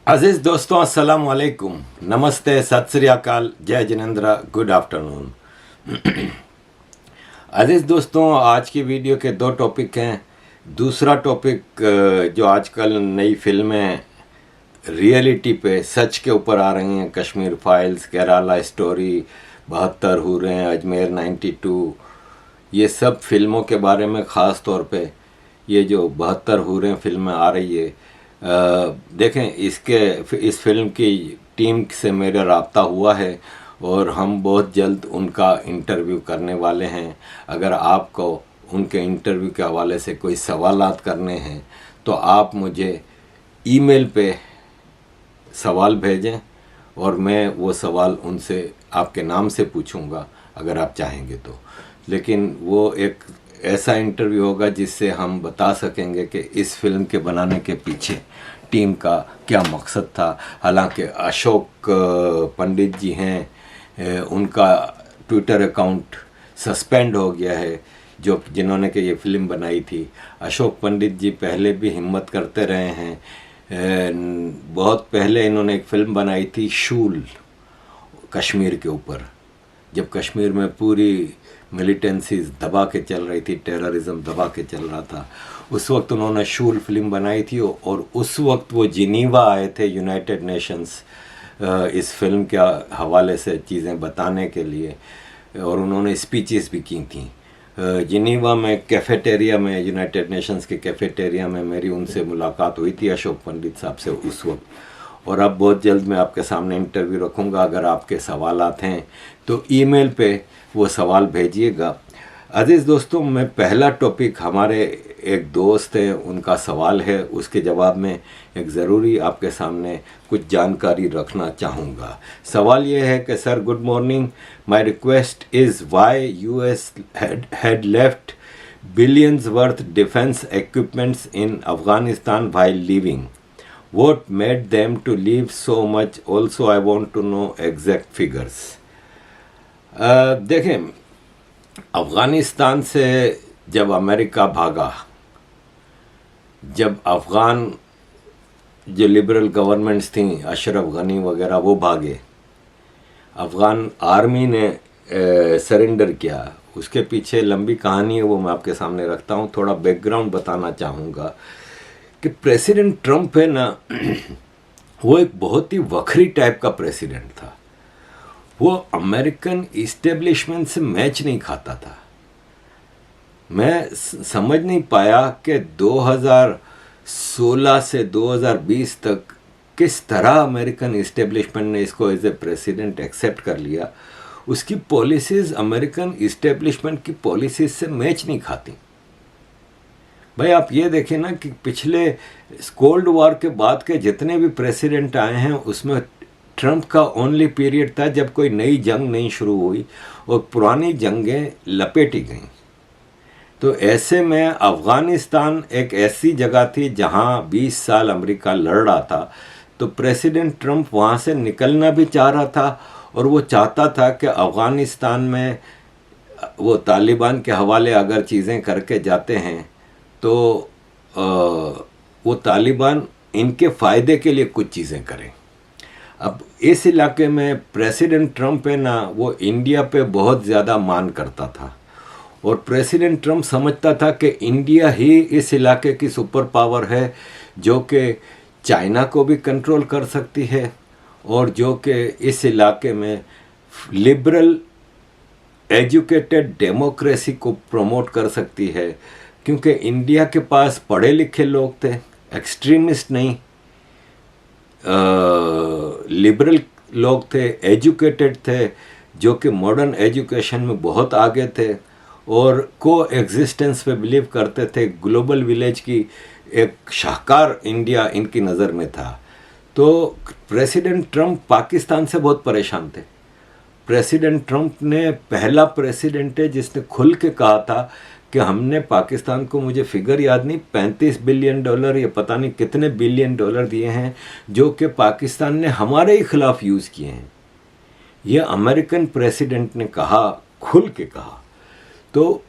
अजीज दोस्तों, अस्सलाम वालेकुम, नमस्ते, सत श्री अकाल, जय जिनेंद्र, गुड आफ्टरनून। अजीज दोस्तों, आज की वीडियो के दो टॉपिक हैं। दूसरा टॉपिक जो आजकल नई फिल्में रियलिटी पे सच के ऊपर आ रही हैं, कश्मीर फाइल्स, केरला स्टोरी, 72 हूरें, अजमेर 92, ये सब फिल्मों के बारे में ख़ास तौर पे ये जो 72 हूरें फिल्में आ रही है, देखें, इस फिल्म की टीम से मेरा राब्ता हुआ है और हम बहुत जल्द उनका इंटरव्यू करने वाले हैं। अगर आपको उनके इंटरव्यू के हवाले से कोई सवालात करने हैं तो आप मुझे ईमेल पे सवाल भेजें और मैं वो सवाल उनसे आपके नाम से पूछूंगा अगर आप चाहेंगे तो। लेकिन वो एक ऐसा इंटरव्यू होगा जिससे हम बता सकेंगे कि इस फिल्म के बनाने के पीछे टीम का क्या मकसद था। हालांकि अशोक पंडित जी हैं, उनका ट्विटर अकाउंट सस्पेंड हो गया है, जिन्होंने कि ये फिल्म बनाई थी। अशोक पंडित जी पहले भी हिम्मत करते रहे हैं। बहुत पहले इन्होंने एक फिल्म बनाई थी शूल, कश्मीर के ऊपर, जब कश्मीर में पूरी मिलिटेंसीज दबा के चल रही थी, टेररिज्म दबा के चल रहा था, उस वक्त उन्होंने शूल फिल्म बनाई थी। और उस वक्त वो जिनीवा आए थे यूनाइटेड नेशंस इस फिल्म के हवाले से चीज़ें बताने के लिए, और उन्होंने स्पीचेस भी की थी जिनीवा में, कैफेटेरिया में, यूनाइटेड नेशंस के कैफेटेरिया में मेरी उनसे मुलाकात हुई थी अशोक पंडित साहब से उस वक्त। और अब बहुत जल्द मैं आपके सामने इंटरव्यू रखूँगा। अगर आपके सवालात हैं तो ईमेल पे वो सवाल भेजिएगा। अजीज़ दोस्तों, मैं पहला टॉपिक, हमारे एक दोस्त हैं, उनका सवाल है, उसके जवाब में एक ज़रूरी आपके सामने कुछ जानकारी रखना चाहूँगा। सवाल ये है कि sir, good morning, my request is why US had left billions worth defence equipments in Afghanistan while leaving, what made them to leave so much? Also I want to know exact figures. देखें, अफ़गानिस्तान से जब America भागा, जब अफ़गान जो liberal governments थी, अशरफ गनी वगैरह, वो भागे, अफ़गान आर्मी ने सरेंडर किया, उसके पीछे लंबी कहानी है, वो मैं आपके सामने रखता हूँ। थोड़ा बैकग्राउंड बताना चाहूँगा कि प्रेसिडेंट ट्रंप है ना, वो एक बहुत ही वखरी टाइप का प्रेसिडेंट था। वो अमेरिकन इस्टेब्लिशमेंट से मैच नहीं खाता था। मैं समझ नहीं पाया कि 2016 से 2020 तक किस तरह अमेरिकन इस्टेब्लिशमेंट ने इसको एज ए प्रेसिडेंट एक्सेप्ट कर लिया। उसकी पॉलिसीज़ अमेरिकन इस्टेब्लिशमेंट की पॉलिसीज़ से मैच नहीं खाती। भाई, आप ये देखें ना कि पिछले कोल्ड वॉर के बाद के जितने भी प्रेसिडेंट आए हैं, उसमें ट्रंप का ओनली पीरियड था जब कोई नई जंग नहीं शुरू हुई और पुरानी जंगें लपेटी गईं। तो ऐसे में अफ़गानिस्तान एक ऐसी जगह थी जहां 20 साल अमेरिका लड़ रहा था, तो प्रेसिडेंट ट्रंप वहां से निकलना भी चाह रहा था और वो चाहता था कि अफ़गानिस्तान में वो तालिबान के हवाले अगर चीज़ें करके जाते हैं तो वो तालिबान इनके फ़ायदे के लिए कुछ चीज़ें करें। अब इस इलाके में प्रेसिडेंट ट्रंप है ना, वो इंडिया पे बहुत ज़्यादा मान करता था और प्रेसिडेंट ट्रंप समझता था कि इंडिया ही इस इलाके की सुपर पावर है, जो कि चाइना को भी कंट्रोल कर सकती है और जो कि इस इलाके में लिबरल एजुकेटेड डेमोक्रेसी को प्रमोट कर सकती है, क्योंकि इंडिया के पास पढ़े लिखे लोग थे, एक्सट्रीमिस्ट नहीं, लिबरल लोग थे, एजुकेटेड थे, जो कि मॉडर्न एजुकेशन में बहुत आगे थे और को एग्जिस्टेंस पे बिलीव करते थे। ग्लोबल विलेज की एक शाहकार इंडिया इनकी नज़र में था। तो प्रेसिडेंट ट्रंप पाकिस्तान से बहुत परेशान थे। प्रेसिडेंट ट्रंप ने पहला प्रेसिडेंट है जिसने खुल के कहा था कि हमने पाकिस्तान को, मुझे फिगर याद नहीं, $35 बिलियन या पता नहीं कितने बिलियन डॉलर दिए हैं, जो कि पाकिस्तान ने हमारे ही खिलाफ यूज़ किए हैं। यह अमेरिकन प्रेसिडेंट ने कहा, खुल के कहा। तो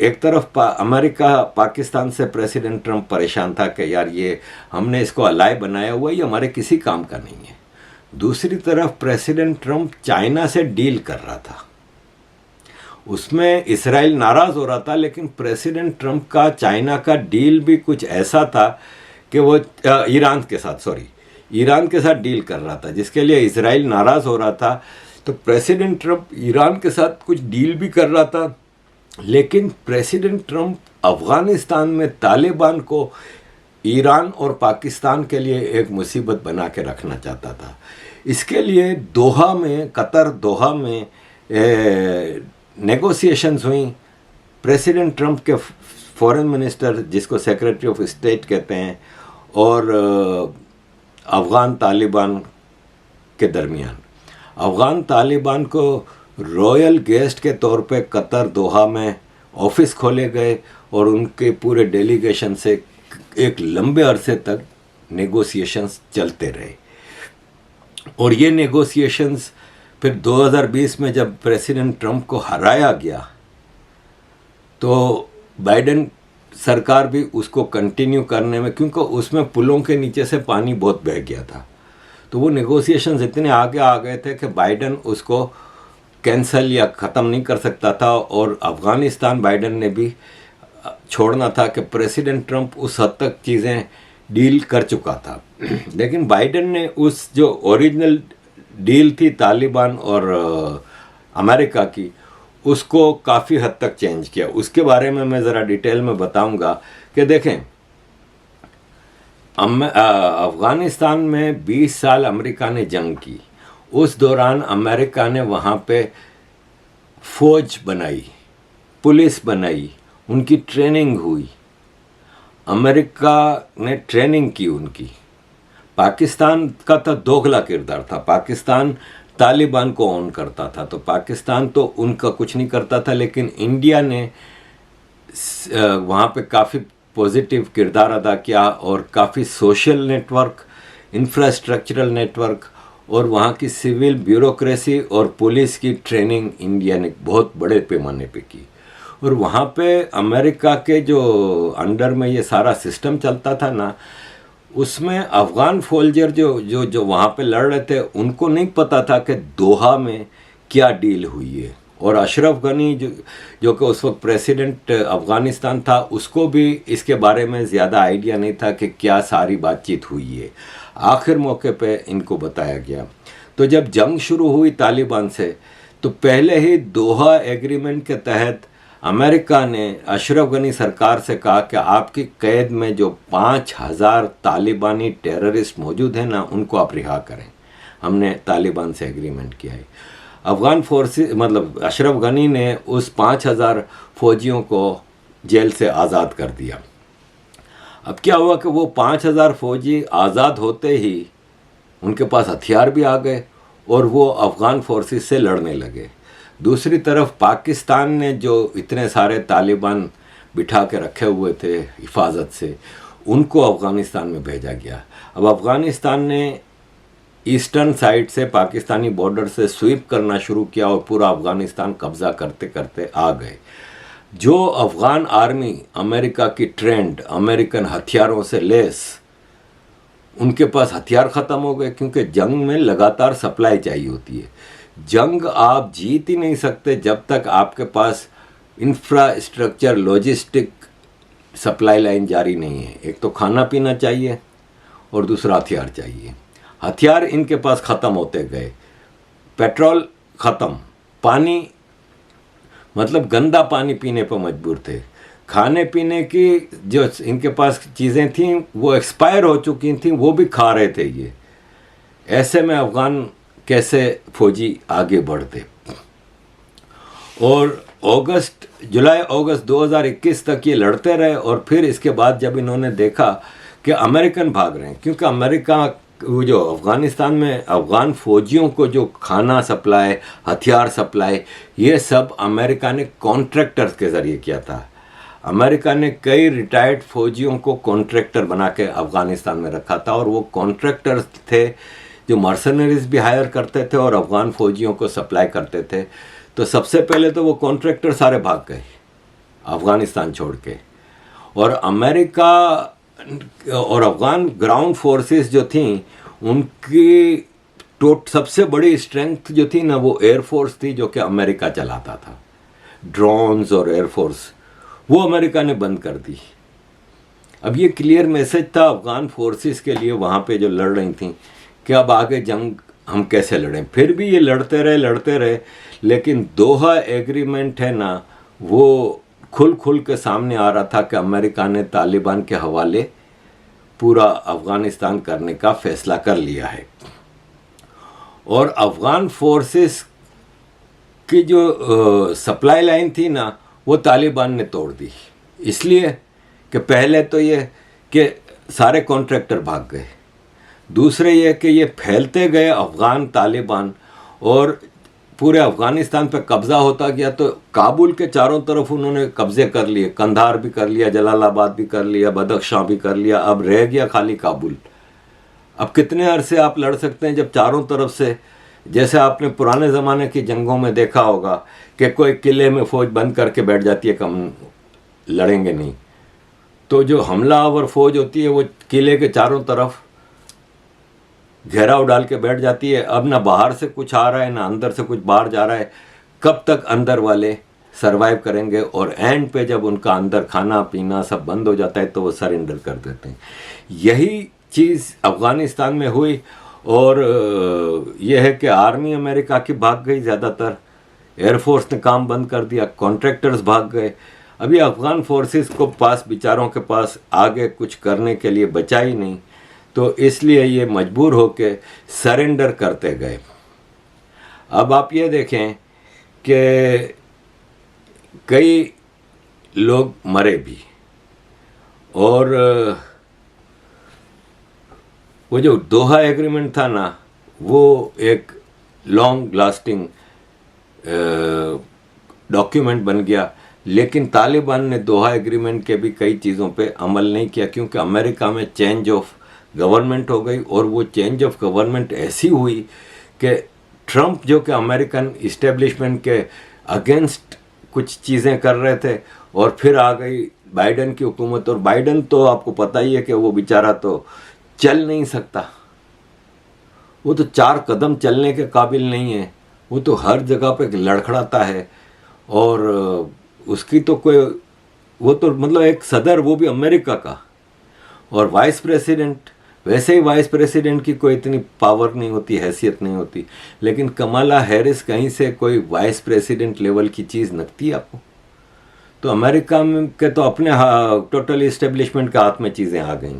एक तरफ अमेरिका पाकिस्तान से प्रेसिडेंट ट्रंप परेशान था कि यार ये हमने इसको अलाय बनाया हुआ, ये हमारे किसी काम का नहीं है। दूसरी तरफ प्रेसिडेंट ट्रंप चाइना से डील कर रहा था, उसमें इसराइल नाराज़ हो रहा था, लेकिन प्रेसिडेंट ट्रंप का चाइना का डील भी कुछ ऐसा था कि वो ईरान के साथ डील कर रहा था, जिसके लिए इसराइल नाराज़ हो रहा था। तो प्रेसिडेंट ट्रंप ईरान के साथ कुछ डील भी कर रहा था, लेकिन प्रेसिडेंट ट्रंप अफ़गानिस्तान में तालिबान को ईरान और पाकिस्तान के लिए एक मुसीबत बना के रखना चाहता था। इसके लिए कतर दोहा में नेगोशिएशंस हुई। प्रेसिडेंट ट्रंप के फॉरेन मिनिस्टर, जिसको सेक्रेटरी ऑफ स्टेट कहते हैं, और अफ़गान तालिबान के दरमियान। अफ़गान तालिबान को रॉयल गेस्ट के तौर पे कतर दोहा में ऑफिस खोले गए और उनके पूरे डेलीगेशन से एक लंबे अरसे तक नेगोशिएशंस चलते रहे। और ये नेगोशिएशंस फिर 2020 में जब प्रेसिडेंट ट्रंप को हराया गया तो बाइडेन सरकार भी उसको कंटिन्यू करने में, क्योंकि उसमें पुलों के नीचे से पानी बहुत बह गया था, तो वो नेगोशिएशंस इतने आगे आ गए थे कि बाइडेन उसको कैंसिल या ख़त्म नहीं कर सकता था। और अफ़गानिस्तान बाइडेन ने भी छोड़ना था कि प्रेसिडेंट ट्रंप उस हद तक चीज़ें डील कर चुका था। लेकिन बाइडेन ने उस जो ओरिजिनल डील थी तालिबान और अमेरिका की, उसको काफ़ी हद तक चेंज किया। उसके बारे में मैं ज़रा डिटेल में बताऊंगा कि देखें, अफ़गानिस्तान में 20 साल अमेरिका ने जंग की। उस दौरान अमेरिका ने वहाँ पे फ़ौज बनाई, पुलिस बनाई, उनकी ट्रेनिंग हुई, अमेरिका ने ट्रेनिंग की उनकी। पाकिस्तान का तो दोगला किरदार था, पाकिस्तान तालिबान को ऑन करता था, तो पाकिस्तान तो उनका कुछ नहीं करता था, लेकिन इंडिया ने वहाँ पे काफ़ी पॉजिटिव किरदार अदा किया और काफ़ी सोशल नेटवर्क, इंफ्रास्ट्रक्चरल नेटवर्क और वहाँ की सिविल ब्यूरोक्रेसी और पुलिस की ट्रेनिंग इंडिया ने बहुत बड़े पैमाने पे की। और वहाँ पे अमेरिका के जो अंडर में ये सारा सिस्टम चलता था ना, उसमें अफ़गान सोल्जर जो वहाँ पे लड़ रहे थे, उनको नहीं पता था कि दोहा में क्या डील हुई है। और अशरफ गनी जो कि उस वक्त प्रेसिडेंट अफ़गानिस्तान था, उसको भी इसके बारे में ज़्यादा आइडिया नहीं था कि क्या सारी बातचीत हुई है। आखिर मौके पे इनको बताया गया। तो जब जंग शुरू हुई तालिबान से, तो पहले ही दोहा एग्रीमेंट के तहत अमेरिका ने अशरफ गनी सरकार से कहा कि आपकी कैद में जो 5000 तालिबानी टेररिस्ट मौजूद हैं ना, उनको आप रिहा करें। हमने तालिबान से एग्रीमेंट किया है। अफ़गान फोर्सेस मतलब अशरफ गनी ने उस 5000 फौजियों को जेल से आज़ाद कर दिया। अब क्या हुआ कि वो 5000 फौजी आज़ाद होते ही उनके पास हथियार भी आ गए और वो अफ़गान फोर्सेस से लड़ने लगे। दूसरी तरफ पाकिस्तान ने जो इतने सारे तालिबान बिठा के रखे हुए थे हिफाजत से, उनको अफ़गानिस्तान में भेजा गया। अब अफ़गानिस्तान ने ईस्टर्न साइड से पाकिस्तानी बॉर्डर से स्वीप करना शुरू किया और पूरा अफ़गानिस्तान कब्ज़ा करते करते आ गए। जो अफ़गान आर्मी अमेरिका की ट्रेंड, अमेरिकन हथियारों से लेस, उनके पास हथियार ख़त्म हो गए, क्योंकि जंग में लगातार सप्लाई चाहिए होती है। जंग आप जीत ही नहीं सकते जब तक आपके पास इंफ्रास्ट्रक्चर, लॉजिस्टिक सप्लाई लाइन जारी नहीं है। एक तो खाना पीना चाहिए और दूसरा हथियार चाहिए। हथियार इनके पास ख़त्म होते गए, पेट्रोल ख़त्म, पानी मतलब गंदा पानी पीने पर मजबूर थे। खाने पीने की जो इनके पास चीज़ें थीं वो एक्सपायर हो चुकी थीं, वो भी खा रहे थे ये। ऐसे में अफ़गान कैसे फौजी आगे बढ़ते। और जुलाई अगस्त 2021 तक ये लड़ते रहे। और फिर इसके बाद जब इन्होंने देखा कि अमेरिकन भाग रहे हैं, क्योंकि अमेरिका जो अफ़गानिस्तान में अफ़गान फ़ौजियों को जो खाना सप्लाई, हथियार सप्लाई, ये सब अमेरिका ने कॉन्ट्रैक्टर्स के ज़रिए किया था। अमेरिका ने कई रिटायर्ड फ़ौजियों को कॉन्ट्रैक्टर बना के अफ़गानिस्तान में रखा था, और वो कॉन्ट्रैक्टर्स थे जो मर्सनरीज भी हायर करते थे और अफ़गान फ़ौजियों को सप्लाई करते थे। तो सबसे पहले तो वो कॉन्ट्रैक्टर सारे भाग गए, अफ़गानिस्तान छोड़ के। और अमेरिका और अफ़गान ग्राउंड फोर्सेस जो थी उनकी सबसे बड़ी स्ट्रेंथ जो थी ना वो एयरफोर्स थी, जो कि अमेरिका चलाता था। ड्रोन्स और एयरफोर्स वो अमेरिका ने बंद कर दी। अब ये क्लियर मैसेज था अफ़गान फोर्सेस के लिए वहाँ पे जो लड़ रही थी कि अब आगे जंग हम कैसे लड़ें। फिर भी ये लड़ते रहे, लेकिन दोहा एग्रीमेंट है ना, वो खुल के सामने आ रहा था कि अमेरिका ने तालिबान के हवाले पूरा अफ़गानिस्तान करने का फैसला कर लिया है। और अफ़गान फोर्सेस की जो सप्लाई लाइन थी ना वो तालिबान ने तोड़ दी, इसलिए कि पहले तो ये कि सारे कॉन्ट्रैक्टर भाग गए, दूसरे ये कि ये फैलते गए अफ़गान तालिबान और पूरे अफ़गानिस्तान पे कब्ज़ा होता गया। तो काबुल के चारों तरफ उन्होंने कब्ज़े कर लिए, कंधार भी कर लिया, जलालाबाद भी कर लिया, बदख्शां भी कर लिया, अब रह गया खाली काबुल। अब कितने अरसे आप लड़ सकते हैं जब चारों तरफ से, जैसे आपने पुराने ज़माने की जंगों में देखा होगा कि कोई किले में फ़ौज बंद करके बैठ जाती है, कम लड़ेंगे नहीं, तो जो हमलावर फ़ौज होती है वो किले के चारों तरफ घेराव डाल के बैठ जाती है। अब ना बाहर से कुछ आ रहा है ना अंदर से कुछ बाहर जा रहा है, कब तक अंदर वाले सरवाइव करेंगे। और एंड पे जब उनका अंदर खाना पीना सब बंद हो जाता है तो वो सरेंडर कर देते हैं। यही चीज़ अफ़गानिस्तान में हुई। और यह है कि आर्मी अमेरिका की भाग गई, ज़्यादातर एयरफोर्स ने काम बंद कर दिया, कॉन्ट्रैक्टर्स भाग गए। अभी अफ़गान फोर्सेस को पास बेचारों के पास आगे कुछ करने के लिए बचा ही नहीं, तो इसलिए ये मजबूर होकर सरेंडर करते गए। अब आप ये देखें कि कई लोग मरे भी, और वो जो दोहा एग्रीमेंट था ना वो एक लॉन्ग लास्टिंग डॉक्यूमेंट बन गया, लेकिन तालिबान ने दोहा एग्रीमेंट के भी कई चीज़ों पे अमल नहीं किया, क्योंकि अमेरिका में चेंज ऑफ गवर्नमेंट हो गई। और वो चेंज ऑफ गवर्नमेंट ऐसी हुई कि ट्रंप जो कि अमेरिकन इस्टेब्लिशमेंट के अगेंस्ट कुछ चीज़ें कर रहे थे, और फिर आ गई बाइडन की हुकूमत। और बाइडन तो आपको पता ही है कि वो बेचारा तो चल नहीं सकता, वो तो 4 कदम चलने के काबिल नहीं है, वो तो हर जगह पे लड़खड़ाता है। और उसकी तो कोई, वो तो मतलब एक सदर, वो भी अमेरिका का, और वाइस प्रेसिडेंट, वैसे ही वाइस प्रेसिडेंट की कोई इतनी पावर नहीं होती, हैसियत नहीं होती, लेकिन कमला हैरिस कहीं से कोई वाइस प्रेसिडेंट लेवल की चीज़ लगती है आपको। तो अमेरिका में के तो अपने टोटल इस्टेब्लिशमेंट के हाथ में चीज़ें आ गई,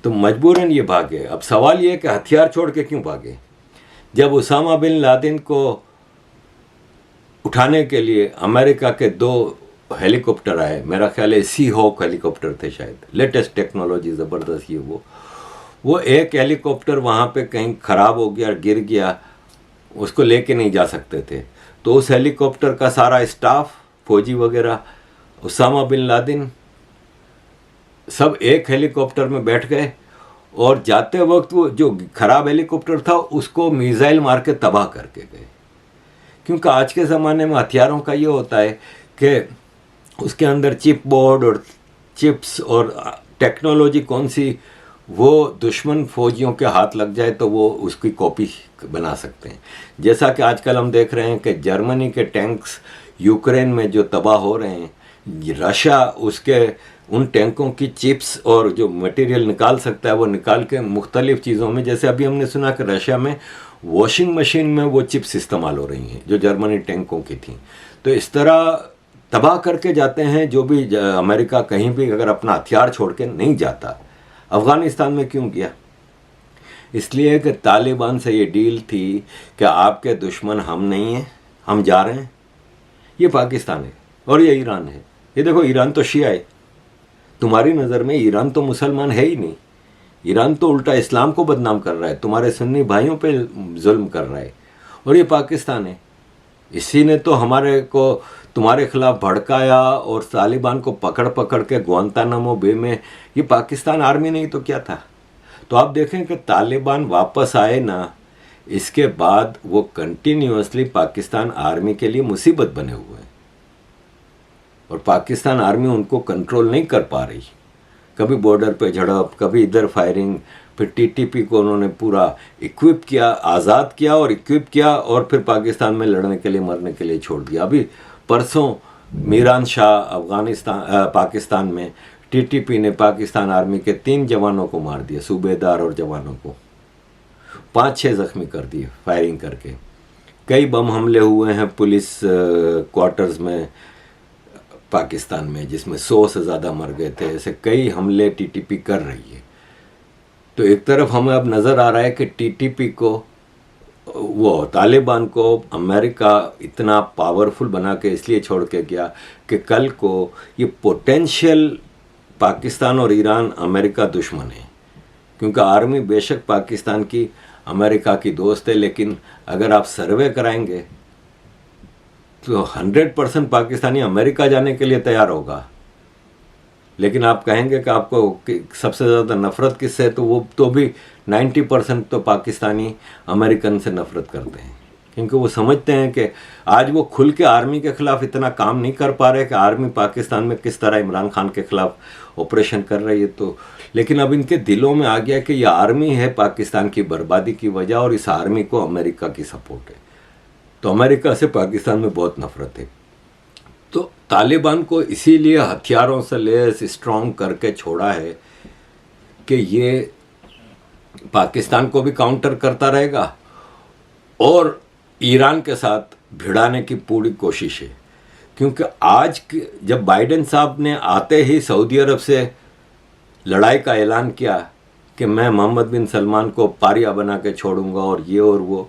तो मजबूरन ये भागे। अब सवाल ये है कि हथियार छोड़ के क्यों भागे। जब उसामा बिन लादेन को उठाने के लिए अमेरिका के 2 हेलीकॉप्टर आए, मेरा ख्याल है सी हॉक हेलीकॉप्टर थे शायद, लेटेस्ट टेक्नोलॉजी ज़बरदस्त ये वो एक हेलीकॉप्टर वहाँ पे कहीं ख़राब हो गया, गिर गया, उसको लेके नहीं जा सकते थे, तो उस हेलीकॉप्टर का सारा स्टाफ, फौजी वगैरह, उसामा बिन लादेन सब एक हेलीकॉप्टर में बैठ गए, और जाते वक्त वो जो ख़राब हेलीकॉप्टर था उसको मिसाइल मार के तबाह करके गए। क्योंकि आज के ज़माने में हथियारों का ये होता है कि उसके अंदर चिप बोर्ड और चिप्स और टेक्नोलॉजी कौन सी वो दुश्मन फौजियों के हाथ लग जाए तो वो उसकी कॉपी बना सकते हैं। जैसा कि आजकल हम देख रहे हैं कि जर्मनी के टैंक्स यूक्रेन में जो तबाह हो रहे हैं, रशिया उसके उन टैंकों की चिप्स और जो मटेरियल निकाल सकता है वो निकाल के मुख्तलिफ़ चीज़ों में, जैसे अभी हमने सुना कि रशिया में वॉशिंग मशीन में वो चिप्स इस्तेमाल हो रही हैं जो जर्मनी टैंकों की थी। तो इस तरह तबाह करके जाते हैं जो भी अमेरिका कहीं भी अगर अपना हथियार छोड़ के नहीं जाता। अफ़गानिस्तान में क्यों गया? इसलिए कि तालिबान से ये डील थी कि आपके दुश्मन हम नहीं हैं, हम जा रहे हैं। ये पाकिस्तान है और ये ईरान है। ये देखो, ईरान तो शिया है, तुम्हारी नज़र में ईरान तो मुसलमान है ही नहीं, ईरान तो उल्टा इस्लाम को बदनाम कर रहा है, तुम्हारे सुन्नी भाइयों पे जुल्म कर रहा है। और ये पाकिस्तान है, इसी ने तो हमारे को तुम्हारे खिलाफ भड़काया और तालिबान को पकड़ पकड़ के ग्वांतानामो बे में, ये पाकिस्तान आर्मी नहीं तो क्या था। तो आप देखें कि तालिबान वापस आए ना, इसके बाद वो कंटिन्यूसली पाकिस्तान आर्मी के लिए मुसीबत बने हुए हैं। और पाकिस्तान आर्मी उनको कंट्रोल नहीं कर पा रही। कभी बॉर्डर पे झड़प, कभी इधर फायरिंग, फिर टीटीपी को उन्होंने पूरा इक्विप किया, आज़ाद किया और इक्विप किया और फिर पाकिस्तान में लड़ने के लिए, मरने के लिए छोड़ दिया। अभी परसों मीरान शाह पाकिस्तान में टीटीपी ने पाकिस्तान आर्मी के 3 जवानों को मार दिया, सूबेदार और जवानों को 5-6 जख्मी कर दिए फायरिंग करके। कई बम हमले हुए हैं पुलिस क्वार्टर्स में पाकिस्तान में, जिसमें 100 से ज़्यादा मर गए थे। ऐसे कई हमले टीटीपी कर रही है। तो एक तरफ हमें अब नज़र आ रहा है कि टीटीपी को, वो तालिबान को अमेरिका इतना पावरफुल बना के इसलिए छोड़ के गया कि कल को ये पोटेंशियल पाकिस्तान और ईरान अमेरिका दुश्मन है। क्योंकि आर्मी बेशक पाकिस्तान की, अमेरिका की दोस्त है, लेकिन अगर आप सर्वे कराएंगे तो 100% पाकिस्तानी अमेरिका जाने के लिए तैयार होगा। लेकिन आप कहेंगे कि आपको सबसे ज़्यादा नफ़रत किससे है, तो वो तो भी 90% तो पाकिस्तानी अमेरिकन से नफ़रत करते हैं। क्योंकि वो समझते हैं कि आज वो खुल के आर्मी के ख़िलाफ़ इतना काम नहीं कर पा रहे कि आर्मी पाकिस्तान में किस तरह इमरान खान के ख़िलाफ़ ऑपरेशन कर रही है। तो लेकिन अब इनके दिलों में आ गया कि ये आर्मी है पाकिस्तान की बर्बादी की वजह, और इस आर्मी को अमेरिका की सपोर्ट है। तो अमेरिका से पाकिस्तान में बहुत नफ़रत है। तो तालिबान को इसीलिए हथियारों से लेस स्ट्रॉन्ग करके छोड़ा है कि ये पाकिस्तान को भी काउंटर करता रहेगा और ईरान के साथ भिड़ाने की पूरी कोशिश है। क्योंकि आज जब बाइडेन साहब ने आते ही सऊदी अरब से लड़ाई का ऐलान किया कि मैं मोहम्मद बिन सलमान को पारिया बना के छोड़ूंगा और ये और वो,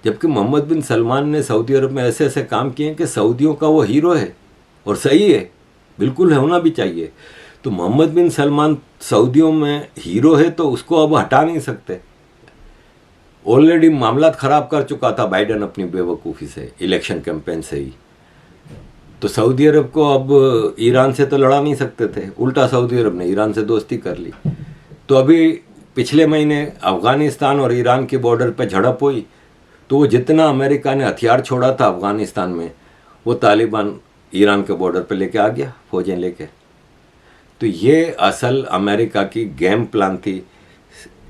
जबकि मोहम्मद बिन सलमान ने सऊदी अरब में ऐसे ऐसे काम किए हैं कि सऊदियों का वो हीरो है और सही है, बिल्कुल होना भी चाहिए। तो मोहम्मद बिन सलमान सऊदियों में हीरो है तो उसको अब हटा नहीं सकते। ऑलरेडी मामला ख़राब कर चुका था बाइडेन अपनी बेवकूफ़ी से, इलेक्शन कैंपेन से ही। तो सऊदी अरब को अब ईरान से तो लड़ा नहीं सकते थे, उल्टा सऊदी अरब ने ईरान से दोस्ती कर ली। तो अभी पिछले महीने अफ़गानिस्तान और ईरान के बॉर्डर पर झड़प हुई, तो वो जितना अमेरिका ने हथियार छोड़ा था अफ़गानिस्तान में, वो तालिबान ईरान के बॉर्डर पर लेके आ गया फौजें लेके। तो ये असल अमेरिका की गेम प्लान थी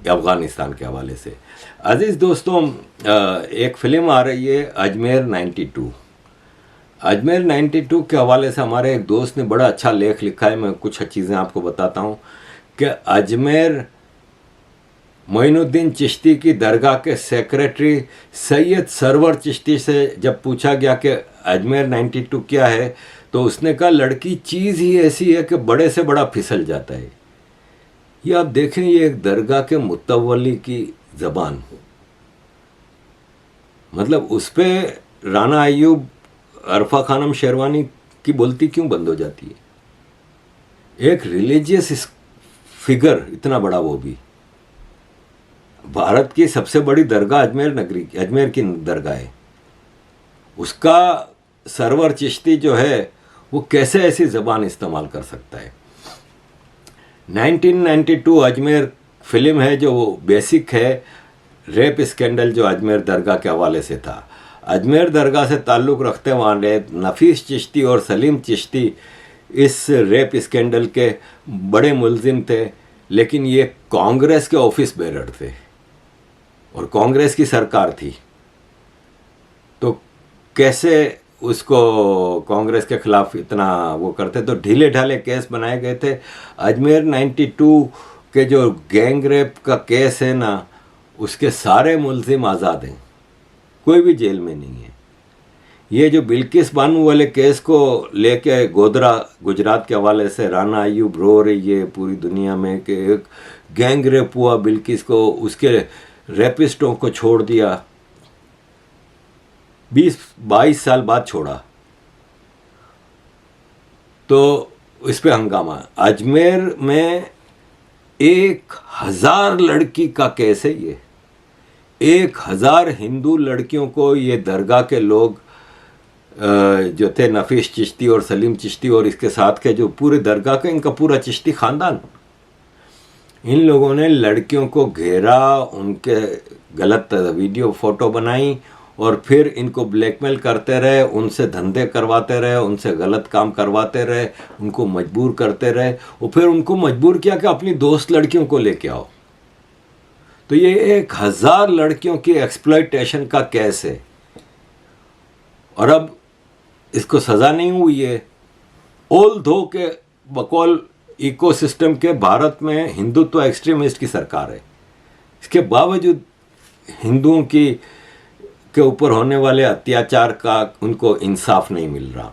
अफ़गानिस्तान के हवाले से। अजीज़ दोस्तों, एक फ़िल्म आ रही है अजमेर 92। अजमेर 92 के हवाले से हमारे एक दोस्त ने बड़ा अच्छा लेख लिखा है। मैं कुछ चीज़ें आपको बताता हूँ कि अजमेर मोइनुद्दीन चिश्ती की दरगाह के सेक्रेटरी सैयद सरवर चिश्ती से जब पूछा गया कि अजमेर 92 क्या है, तो उसने कहा लड़की चीज़ ही ऐसी है कि बड़े से बड़ा फिसल जाता है। ये आप देखें, ये एक दरगाह के मुतवली की ज़बान, मतलब उस पर राना अय्यूब, अरफा खानम शेरवानी की बोलती क्यों बंद हो जाती है। एक रिलीजियस फिगर इतना बड़ा, वो भी भारत की सबसे बड़ी दरगाह अजमेर की दरगाह है, उसका सरवर चिश्ती जो है वो कैसे ऐसी ज़बान इस्तेमाल कर सकता है। 1992 अजमेर फिल्म है जो बेसिक है रेप स्कैंडल जो अजमेर दरगाह के हवाले से था। अजमेर दरगाह से ताल्लुक़ रखते वाले नफीस चिश्ती और सलीम चिश्ती इस रेप स्कैंडल के बड़े मुलजिम थे, लेकिन ये कांग्रेस के ऑफिस बेरर थे और कांग्रेस की सरकार थी। तो कैसे उसको कांग्रेस के ख़िलाफ़ इतना वो करते, तो ढीले ढाले केस बनाए गए थे। अजमेर 92 के जो गैंग रेप का केस है ना, उसके सारे मुलजिम आज़ाद हैं, कोई भी जेल में नहीं है। ये जो बिल्किस बानू वाले केस को लेके गोधरा गुजरात के हवाले से राना अय्यूब रो रही है पूरी दुनिया में कि एक गैंग रेप हुआ, बिल्किस को उसके रेपिस्टों को छोड़ दिया, 20-22 साल बाद छोड़ा। तो इस पे हंगामा। अजमेर में 1000 लड़की का केस है ये, 1000 हिंदू लड़कियों को ये दरगाह के लोग जो थे नफीस चिश्ती और सलीम चिश्ती और इसके साथ के जो पूरे दरगाह के, इनका पूरा चिश्ती ख़ानदान, इन लोगों ने लड़कियों को घेरा, उनके गलत वीडियो फ़ोटो बनाई और फिर इनको ब्लैकमेल करते रहे, उनसे धंधे करवाते रहे, उनसे गलत काम करवाते रहे, उनको मजबूर करते रहे और फिर उनको मजबूर किया कि अपनी दोस्त लड़कियों को लेके आओ। तो ये 1000 लड़कियों की एक्सप्लॉयटेशन का केस है और अब इसको सज़ा नहीं हुई है। ऑल दो के बकौल इकोसिस्टम के भारत में हिंदुत्व एक्सट्रीमिस्ट की सरकार है, इसके बावजूद हिंदुओं के ऊपर होने वाले अत्याचार का उनको इंसाफ नहीं मिल रहा।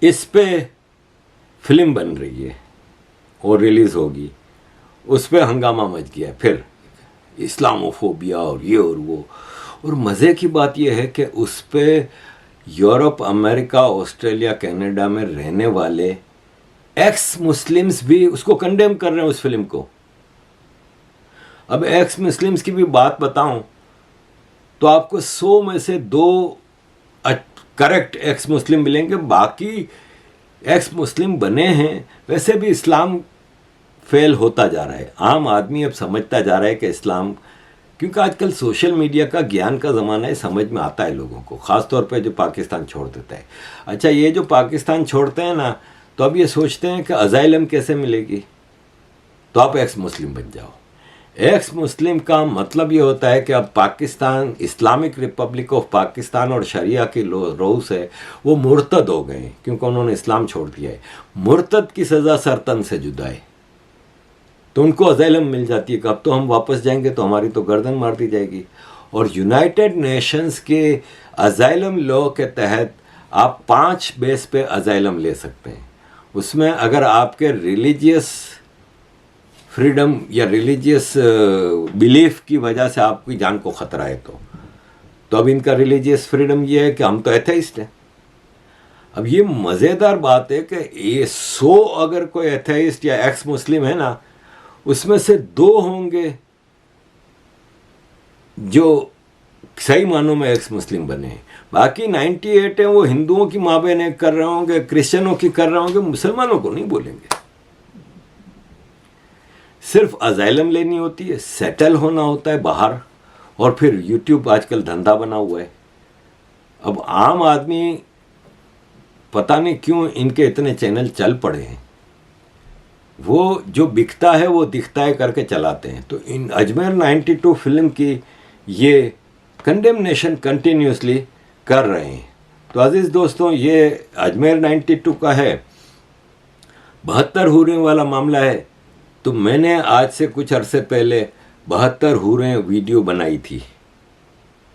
इस पे फिल्म बन रही है और रिलीज़ होगी, उस पे हंगामा मच गया, फिर इस्लामोफोबिया और ये और वो। और मज़े की बात यह है कि उस पे यूरोप, अमेरिका, ऑस्ट्रेलिया, कनाडा में रहने वाले एक्स मुस्लिम्स भी उसको कंडेम कर रहे हैं, उस फिल्म को। अब एक्स मुस्लिम्स की भी बात बताऊं तो आपको 100 में से 2 करेक्ट एक्स मुस्लिम मिलेंगे, बाकी एक्स मुस्लिम बने हैं वैसे भी इस्लाम फेल होता जा रहा है। आम आदमी अब समझता जा रहा है कि इस्लाम, क्योंकि आजकल सोशल मीडिया का ज्ञान का ज़माना है, समझ में आता है लोगों को, ख़ास तौर पे जो पाकिस्तान छोड़ देता है। अच्छा, ये जो पाकिस्तान छोड़ते हैं ना, तो अब ये सोचते हैं कि अजाइलम कैसे मिलेगी, तो आप एक्स मुस्लिम बन जाओ। एक्स मुस्लिम का मतलब ये होता है कि अब Pakistan, Islamic Republic of Pakistan और शरिया की रूल्स है वो मुर्तद हो गए क्योंकि उन्होंने इस्लाम छोड़ दिया है। मुर्तद की सज़ा सरतन से जुदा है, तो उनको अजाइलम मिल जाती है कि अब तो हम वापस जाएंगे तो हमारी तो गर्दन मार दी जाएगी। और यूनाइटेड नेशंस के अजाइलम लॉ के तहत आप 5 बेस पे अजाइलम ले सकते हैं। उसमें अगर आपके रिलीजियस फ्रीडम या रिलीजियस बिलीफ की वजह से आपकी जान को ख़तरा है तो अब इनका रिलीजियस फ्रीडम ये है कि हम तो एथेइस्ट हैं। अब ये मज़ेदार बात है कि ये 100 अगर कोई एथेइस्ट या एक्स मुस्लिम है ना, उसमें से 2 होंगे जो सही मानों में एक्स मुस्लिम बने हैं, बाकी 98 हैं वो हिंदुओं की माँ बहनें कर रहे होंगे, क्रिश्चियनों की कर रहे होंगे, मुसलमानों को नहीं बोलेंगे। सिर्फ अजाइलम लेनी होती है, सेटल होना होता है बाहर, और फिर यूट्यूब आजकल धंधा बना हुआ है। अब आम आदमी पता नहीं क्यों इनके इतने चैनल चल पड़े हैं, वो जो बिकता है वो दिखता है करके चलाते हैं। तो इन अजमेर 92 फिल्म की ये कंडेमनेशन कंटिन्यूसली कर रहे हैं। तो अजीज़ दोस्तों, ये अजमेर 92 का है, 72 हूरें वाला मामला है। तो मैंने आज से कुछ अरसे पहले 72 हूरें वीडियो बनाई थी,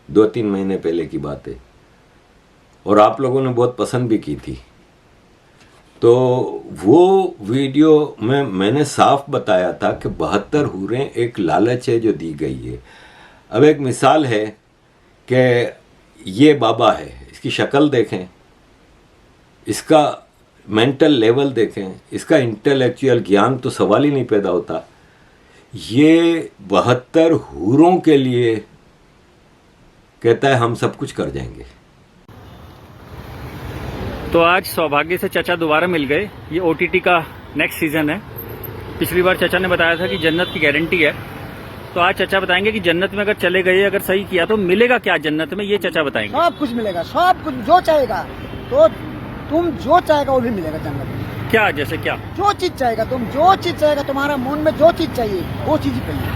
2-3 महीने पहले की बात है, और आप लोगों ने बहुत पसंद भी की थी। तो वो वीडियो में मैंने साफ बताया था कि 72 हूरें एक लालच है जो दी गई है। अब एक मिसाल है कि ये बाबा है, इसकी शक्ल देखें, इसका मेंटल लेवल देखें, इसका इंटेलेक्चुअल ज्ञान तो सवाल ही नहीं पैदा होता। ये 72 हूरों के लिए कहता है हम सब कुछ कर जाएंगे। तो आज सौभाग्य से चचा दोबारा मिल गए। ये OTT का नेक्स्ट सीजन है। पिछली बार चचा ने बताया था कि जन्नत की गारंटी है, तो आज चचा बताएंगे कि जन्नत में अगर चले गए, अगर सही किया तो मिलेगा क्या जन्नत में, ये चचा बताएंगे। सब कुछ मिलेगा, सब कुछ जो चाहेगा, तो तुम जो चाहेगा वो भी मिलेगा जन्नत में। क्या, जैसे क्या? जो चीज चाहेगा, तुम जो चीज चाहेगा, तुम्हारा मन में जो चीज चाहिए वो चीज ही चाहिए,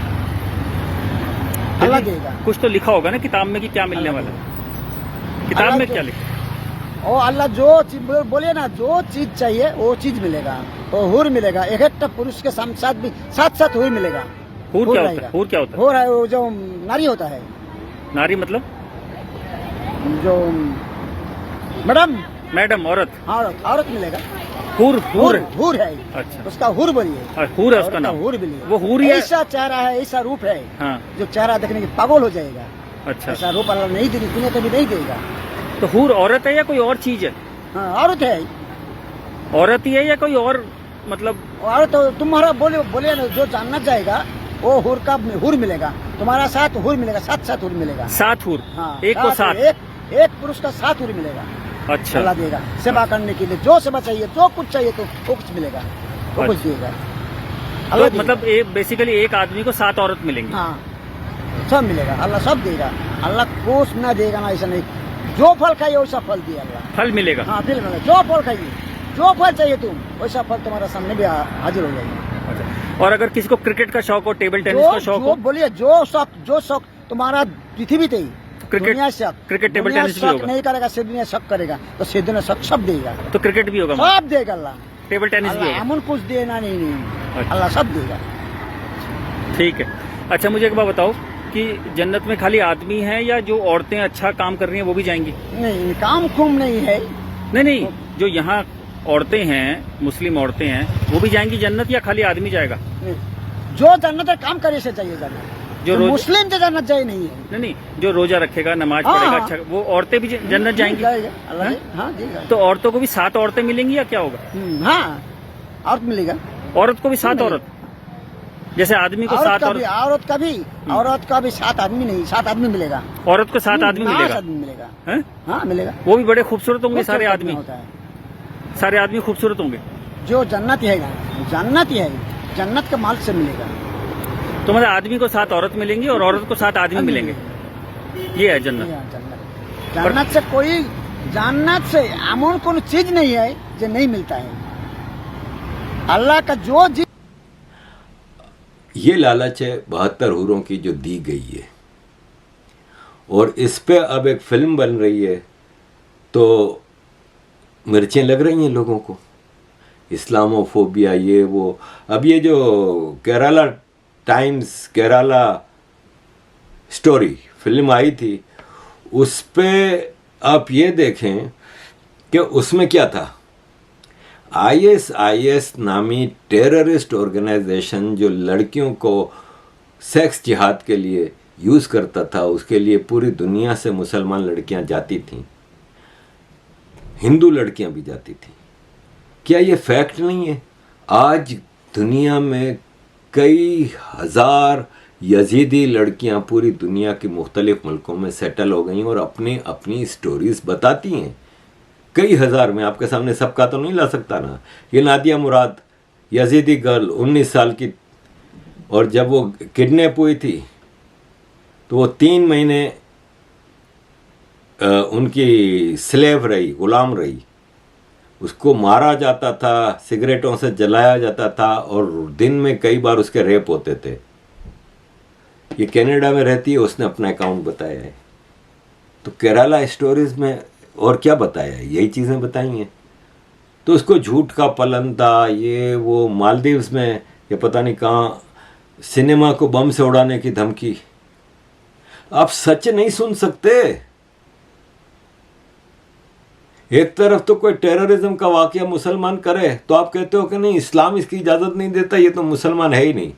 अल्लाह देगा। कुछ तो लिखा होगा ना किताब में कि क्या मिलने वाला है। किताब में क्या लिखा? ओ अल्लाह जो चीज बोलिए ना, जो चीज चाहिए वो चीज मिलेगा। तो हुर मिलेगा, एक पुरुष के साथ भी साथ हुर मिलेगा। हुर क्या होता है? हुर क्या होता है? हुर है वो जो नारी होता है। नारी मतलब जो मैडम औरत। हाँ, औरत मिलेगा। हुर है। अच्छा, उसका हुर बोलिए। हुर है उसका नाम। हुर बोलिए। वो हुर है, ऐसा चेहरा है, ऐसा रूप है, हाँ, जो चेहरा देखने के पागल हो जाएगा। अच्छा, ऐसा रूप अल्लाह नहीं देगी, दुनिया कभी नहीं देगा। तो हुर औरत है या कोई और चीज है? हाँ, औरत है। औरत ही है या कोई और, मतलब औरत तो तुम्हारा बोलिए ना, जो जानना चाहेगा वो हुर का हुर मिलेगा। तुम्हारा साथ हुर मिलेगा, साथ हुर मिलेगा। 7 हुर? हाँ, एक को 7? एक पुरुष का 7 हुर मिलेगा। अच्छा, अल्लाह देगा सेवा करने के लिए, जो सेवा चाहिए, जो कुछ चाहिए तो वो कुछ मिलेगा, वो कुछ देगा तो मतलब बेसिकली एक आदमी को 7 औरत मिलेंगी। हाँ, सब मिलेगा, अल्लाह सब देगा। अल्लाह कुछ ना देगा ना, ऐसा नहीं। जो फल खाइए वैसा फल दिए अल्लाह। फल मिलेगा। हाँ फिर मिलेगा। जो फल खाइए, जो फल चाहिए तुम, वैसा फल तुम्हारा सामने भी हाजिर हो जाएगा। अच्छा। और अगर किसी को क्रिकेट का शौक हो, टेबल टेनिस का शौक हो, बोलिए, जो शौक तुम्हारा पृथ्वी पे क्रिकेट टेबल टेनिस भी होगा। नहीं करेगा, से दुनिया शक करेगा, तो से दुनिया शक सब देगा। तो क्रिकेट भी होगा, सब देगा अल्लाह। टेबल टेनिस भी होगा। अमन कुछ देना नहीं, अच्छा। अल्लाह सब देगा। ठीक है। अच्छा, मुझे एक बात बताओ कि जन्नत में खाली आदमी हैं या जो औरतें अच्छा काम कर रही हैं वो भी जाएंगी? नहीं, काम कुम नहीं है। नहीं, जो यहाँ औरतें हैं, मुस्लिम औरतें हैं, वो भी जाएंगी जन्नत या खाली आदमी जाएगा? जो जन्नत है काम करे से चाहिए जन्नत। जो मुस्लिम तो जन्नत जाए नहीं है। नहीं, जो रोजा रखेगा, नमाज पढ़ेगा, अच्छा, वो औरतें भी जन्नत जाएंगी? हाँ, तो औरतों को भी 7 औरतें मिलेंगी या क्या होगा? हाँ, औरत मिलेगा। औरत को भी 7 औरत, जैसे आदमी को 7 औरत? औरत का भी 7 आदमी नहीं, 7 आदमी मिलेगा। औरत को 7 आदमी मिलेगा? मिलेगा। हाँ मिलेगा। वो भी बड़े खूबसूरत होंगे सारे आदमी? होता है। सारे आदमी खूबसूरत होंगे? जो जन्नत है, जन्नत ही है, जन्नत का माल से मिलेगा। तो मतलब आदमी को 7 औरत मिलेंगी और औरत को 7 आदमी मिलेंगे, ये है जन्नत। जन्नत से कोई, जन्नत से अमन कोई चीज नहीं है जो नहीं मिलता है। अल्लाह का जो ये लालच है 72 हूरों की जो दी गई है, और इस पे अब एक फिल्म बन रही है, तो मिर्चें लग रही हैं लोगों को, इस्लामोफोबिया, ये वो। अब ये जो Kerala Times, Kerala story film आई थी, उस पे आप ये देखें कि उसमें क्या था। ISIS नामी टेररिस्ट ऑर्गेनाइजेशन जो लड़कियों को सेक्स जिहाद के लिए यूज़ करता था, उसके लिए पूरी दुनिया से मुसलमान लड़कियां जाती थीं, हिंदू लड़कियां भी जाती थीं। क्या ये फैक्ट नहीं है? आज दुनिया में कई हजार यजीदी लड़कियां पूरी दुनिया के मुख्तलिफ मुल्कों में सेटल हो गई और अपनी अपनी स्टोरीज बताती हैं। कई हजार, मैं आपके सामने सबका तो नहीं ला सकता ना। ये नादिया मुराद, यजीदी गर्ल, 19 साल की, और जब वो किडनैप हुई थी तो वो 3 महीने उनकी स्लेव रही, गुलाम रही। उसको मारा जाता था, सिगरेटों से जलाया जाता था, और दिन में कई बार उसके रेप होते थे। ये कनाडा में रहती है, उसने अपना अकाउंट बताया है। तो केरला स्टोरीज में और क्या बताया है? यही चीज़ें बताई हैं। तो उसको झूठ का पलंदा, ये वो, मालदीव्स में ये पता नहीं कहाँ सिनेमा को बम से उड़ाने की धमकी। आप सच नहीं सुन सकते। एक तरफ तो कोई टेररिज्म का वाकया मुसलमान करे तो आप कहते हो कि नहीं, इस्लाम इसकी इजाजत नहीं देता, ये तो मुसलमान है ही नहीं।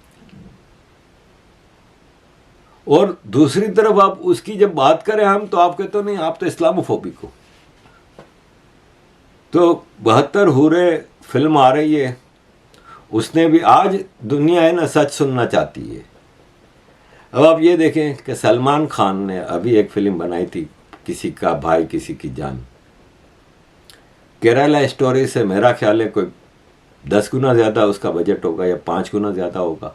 और दूसरी तरफ आप उसकी जब बात करें हम, तो आप कहते हो नहीं, आप तो इस्लामोफोबिक हो। तो 72 हूरे फिल्म आ रही है, उसने भी, आज दुनिया है ना सच सुनना चाहती है। अब आप ये देखें कि सलमान खान ने अभी एक फिल्म बनाई थी, किसी का भाई किसी की जान। केरला स्टोरी से मेरा ख्याल है कोई 10 गुना ज़्यादा उसका बजट होगा या 5 गुना ज़्यादा होगा।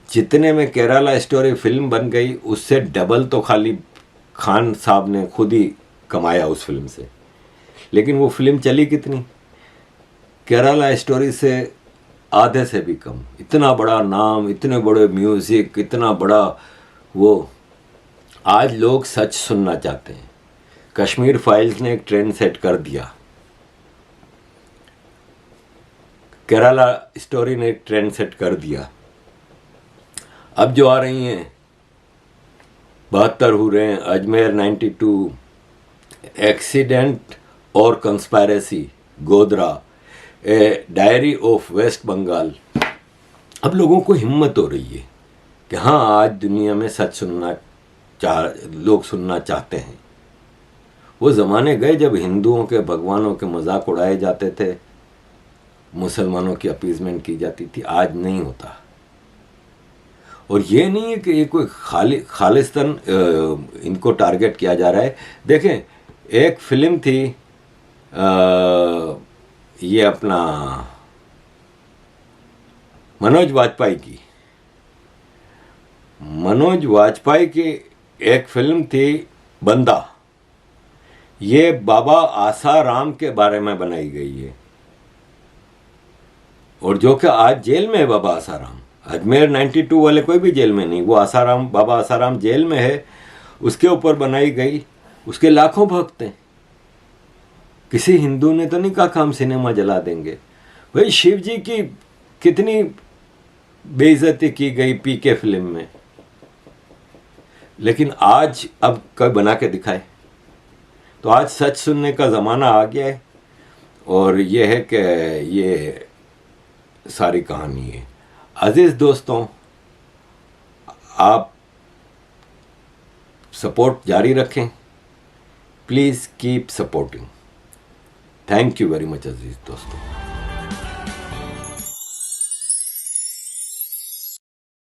जितने में केरला स्टोरी फिल्म बन गई, उससे डबल तो खाली खान साहब ने खुद ही कमाया उस फिल्म से। लेकिन वो फिल्म चली कितनी? केरला स्टोरी से आधे से भी कम। इतना बड़ा नाम, इतने बड़े म्यूज़िक, इतना बड़ा वो। आज लोग सच सुनना चाहते हैं। कश्मीर फाइल्स ने एक ट्रेंड सेट कर दिया, केरला स्टोरी ने एक ट्रेंड सेट कर दिया। अब जो आ रही हैं 72 हूरे, अजमेर 92, एक्सीडेंट और conspiracy, Godhra, a diary of West Bengal. अब लोगों को हिम्मत हो रही है कि हाँ, आज दुनिया में सच सुनना लोग सुनना चाहते हैं। वो ज़माने गए जब हिंदुओं के भगवानों के मजाक उड़ाए जाते थे, मुसलमानों की अपीजमेंट की जाती थी। आज नहीं होता। और ये नहीं है कि ये कोई खालिस्तान इनको टारगेट किया जा रहा है। देखें, एक फिल्म थी ये अपना मनोज वाजपेयी की, मनोज वाजपेयी की एक फिल्म थी बंदा, ये बाबा आसाराम के बारे में बनाई गई है, और जो कि आज जेल में है बाबा आसाराम। अजमेर 92 वाले कोई भी जेल में नहीं, वो आसाराम, बाबा आसाराम जेल में है, उसके ऊपर बनाई गई। उसके लाखों भक्त हैं। किसी हिंदू ने तो नहीं कहा कि हम सिनेमा जला देंगे। भाई शिव जी की कितनी बेइज्जती की गई पीके फिल्म में, लेकिन आज अब कोई बना के दिखाए। तो आज सच सुनने का ज़माना आ गया है, और ये है कि ये सारी कहानी है। अजीज़ दोस्तों, आप सपोर्ट जारी रखें, please keep supporting. Thank you very much अजीज़ दोस्तों।